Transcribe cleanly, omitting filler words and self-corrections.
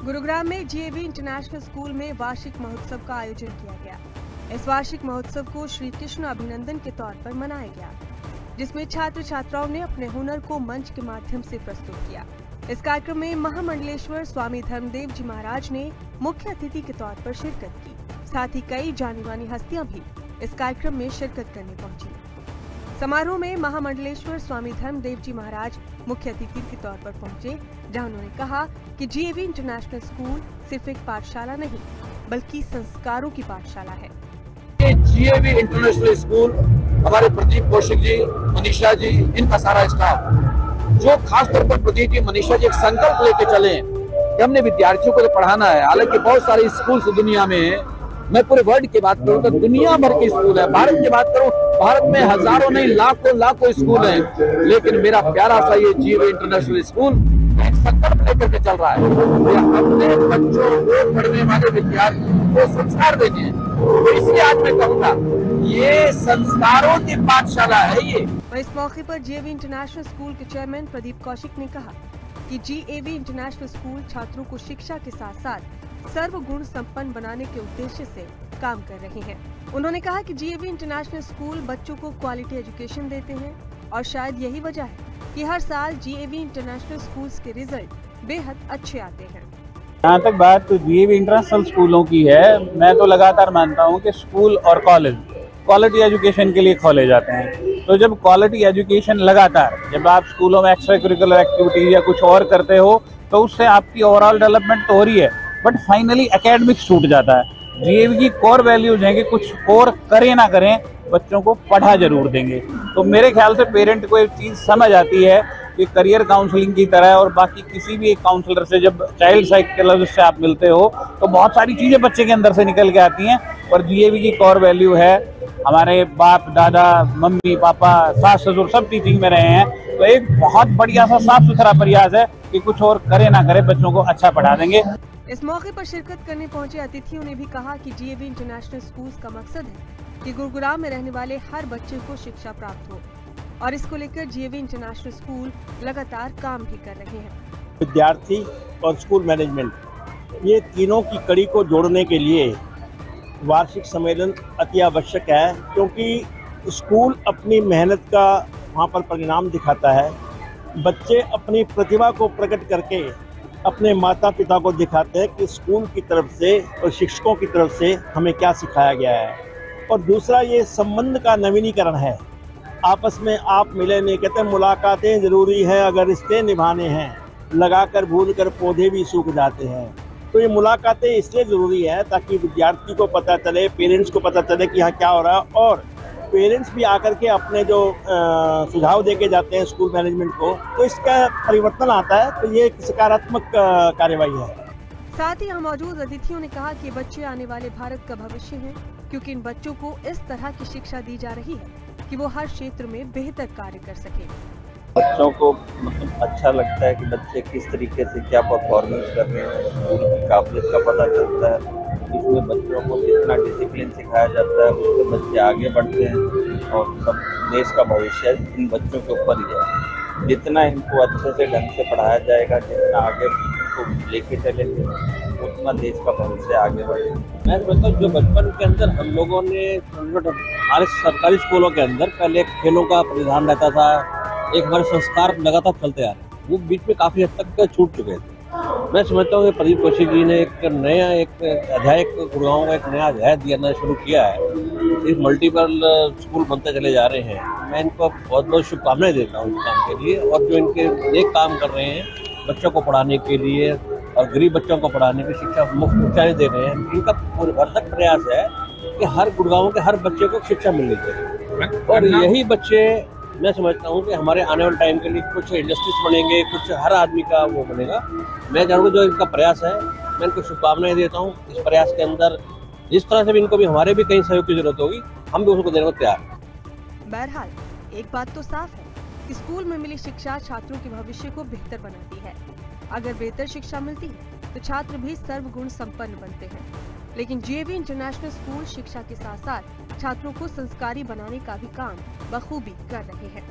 गुरुग्राम में GAV international school में वार्षिक महोत्सव का आयोजन किया गया। इस वार्षिक महोत्सव को श्री कृष्ण अभिनंदन के तौर पर मनाया गया, जिसमें छात्र छात्राओं ने अपने हुनर को मंच के माध्यम से प्रस्तुत किया। इस कार्यक्रम में महामंडलेश्वर स्वामी धर्मदेव जी महाराज ने मुख्य अतिथि के तौर पर शिरकत की। साथ ही कई जानी मानी हस्तियां भी इस कार्यक्रम में शिरकत करने पहुंची। समारोह में महामंडलेश्वर स्वामी धर्मदेव जी महाराज मुख्य अतिथि के तौर पर पहुंचे, जहां उन्होंने कहा कि जीएवी इंटरनेशनल स्कूल सिर्फ एक पाठशाला नहीं बल्कि संस्कारों की पाठशाला है। जीएवी इंटरनेशनल स्कूल हमारे प्रदीप कौशिक जी, मनीषा जी, इनका सारा स्टाफ जो खासतौर पर प्रदीप जी, मनीषा जी एक संकल्प लेके चले कि हमने विद्यार्थियों को तो पढ़ाना है। हालांकि बहुत सारे स्कूल दुनिया में, मैं पूरे वर्ल्ड की बात करूं तो दुनिया भर के स्कूल है। भारत की बात करूं, भारत में हजारों नहीं लाखों स्कूल हैं, लेकिन मेरा प्यारा सा ये जीएवी इंटरनेशनल स्कूल एक संकल्प लेकर के चल रहा है अपने बच्चों को, पढ़ने वाले विद्यार्थियों को संस्कार देने हैं। तो इसलिए आज मैं कहूँगा ये संस्कारों की पाठशाला है। ये इस मौके पर जीएवी इंटरनेशनल स्कूल के चेयरमैन प्रदीप कौशिक ने कहा कि जीएवी इंटरनेशनल स्कूल छात्रों को शिक्षा के साथ साथ सर्वगुण संपन्न बनाने के उद्देश्य से काम कर रहे हैं। उन्होंने कहा कि जीएवी इंटरनेशनल स्कूल बच्चों को क्वालिटी एजुकेशन देते हैं और शायद यही वजह है कि हर साल जीएवी इंटरनेशनल स्कूल्स के रिजल्ट बेहद अच्छे आते हैं। जहाँ तक बात जीएवी इंटरनेशनल स्कूलों की है, मैं तो लगातार मानता हूँ कि स्कूल और कॉलेज क्वालिटी एजुकेशन के लिए खोले जाते हैं। तो जब क्वालिटी एजुकेशन लगातार, जब आप स्कूलों में एक्स्ट्रा करिकुलर एक्टिविटीज या कुछ और करते हो तो उससे आपकी ओवरऑल डेवलपमेंट तो हो रही है, बट फाइनली एकेडमिक्स छूट जाता है। जीएवी की कोर वैल्यूज हैं कि कुछ और करें ना करें, बच्चों को पढ़ा जरूर देंगे। तो मेरे ख्याल से पेरेंट को एक चीज़ समझ आती है कि करियर काउंसलिंग की तरह और बाकी किसी भी एक काउंसलर से, जब चाइल्ड साइकोलॉजिस्ट से आप मिलते हो तो बहुत सारी चीज़ें बच्चे के अंदर से निकल के आती हैं। और जीएवी की कोर वैल्यू है, हमारे बाप दादा मम्मी पापा सास ससुर सब टीचिंग में रहे हैं, तो एक बहुत बढ़िया सा साफ सुथरा प्रयास है कि कुछ और करे ना करे बच्चों को अच्छा पढ़ा देंगे। इस मौके पर शिरकत करने पहुंचे अतिथियों ने भी कहा कि जीएवी इंटरनेशनल स्कूल्स का मकसद है कि गुरुग्राम में रहने वाले हर बच्चे को शिक्षा प्राप्त हो, और इसको लेकर जीएवी इंटरनेशनल स्कूल लगातार काम भी कर रहे हैं। विद्यार्थी और स्कूल मैनेजमेंट, ये तीनों की कड़ी को जोड़ने के लिए वार्षिक सम्मेलन अति आवश्यक है, क्योंकि स्कूल अपनी मेहनत का वहाँ पर परिणाम दिखाता है। बच्चे अपनी प्रतिभा को प्रकट करके अपने माता पिता को दिखाते हैं कि स्कूल की तरफ से और शिक्षकों की तरफ से हमें क्या सिखाया गया है। और दूसरा, ये संबंध का नवीनीकरण है। आपस में आप मिले नहीं, कहते हैं मुलाकातें ज़रूरी है अगर रिश्ते निभाने हैं, लगाकर भूल कर पौधे भी सूख जाते हैं। तो ये मुलाकातें इसलिए ज़रूरी है ताकि विद्यार्थी को पता चले, पेरेंट्स को पता चले कि यहाँ क्या हो रहा है, और पेरेंट्स भी आकर के अपने जो सुझाव देके जाते हैं स्कूल मैनेजमेंट को, तो इसका परिवर्तन आता है। तो ये एक सकारात्मक कार्यवाही है। साथ ही यहाँ मौजूद अतिथियों ने कहा कि बच्चे आने वाले भारत का भविष्य हैं, क्योंकि इन बच्चों को इस तरह की शिक्षा दी जा रही है कि वो हर क्षेत्र में बेहतर कार्य कर सके। बच्चों को मतलब अच्छा लगता है कि बच्चे किस तरीके से क्या परफॉर्मेंस कर रहे हैं, स्कूल की काबिलियत का पता चलता है। इसमें बच्चों को जितना डिसिप्लिन सिखाया जाता है उससे बच्चे आगे बढ़ते हैं, और सब देश का भविष्य इन बच्चों के ऊपर ही है। जितना इनको अच्छे से ढंग से पढ़ाया जाएगा, जितना आगे इनको लेके चलेंगे, उतना देश का भविष्य आगे बढ़ेगा। मैं समझता हूँ जो बचपन के अंदर हम लोगों ने हमारे सरकारी स्कूलों के अंदर पहले खेलों का परिधान रहता था, एक हमारे संस्कार लगातार चलते आ रहे हैं, वो बीच में काफ़ी हद तक छूट चुके थे। मैं समझता हूँ कि प्रदीप कौशिक जी ने एक नया अध्याय गुरुग्राम का एक नया अध्याय देना शुरू किया है। सिर्फ मल्टीपल स्कूल बनते चले जा रहे हैं। मैं इनको बहुत बहुत शुभकामनाएं देता हूँ इस काम के लिए, और जो इनके नेक काम कर रहे हैं बच्चों को पढ़ाने के लिए और गरीब बच्चों को पढ़ाने की शिक्षा मुफ्त शिक्षाएँ दे रहे हैं। इनका भरसक प्रयास है कि हर गुरुग्राम के हर बच्चे को शिक्षा मिलनी चाहिए, और यही बच्चे मैं समझता हूँ कि हमारे आने वाले टाइम के लिए कुछ इंडस्ट्रीज बनेंगे, कुछ हर आदमी का वो बनेगा। मैं जानूँगा जो इनका प्रयास है, मैं इनको शुभकामनाएं देता हूँ। इस प्रयास के अंदर जिस तरह से भी इनको भी हमारे भी कहीं सहयोग की जरूरत होगी, हम भी उसको देने को तैयार हैं। बहरहाल एक बात तो साफ है कि स्कूल में मिली शिक्षा छात्रों के भविष्य को बेहतर बनाती है। अगर बेहतर शिक्षा मिलती है तो छात्र भी सर्वगुण संपन्न बनते हैं। लेकिन जीएवी इंटरनेशनल स्कूल शिक्षा के साथ साथ छात्रों को संस्कारी बनाने का भी काम बखूबी कर रहे हैं।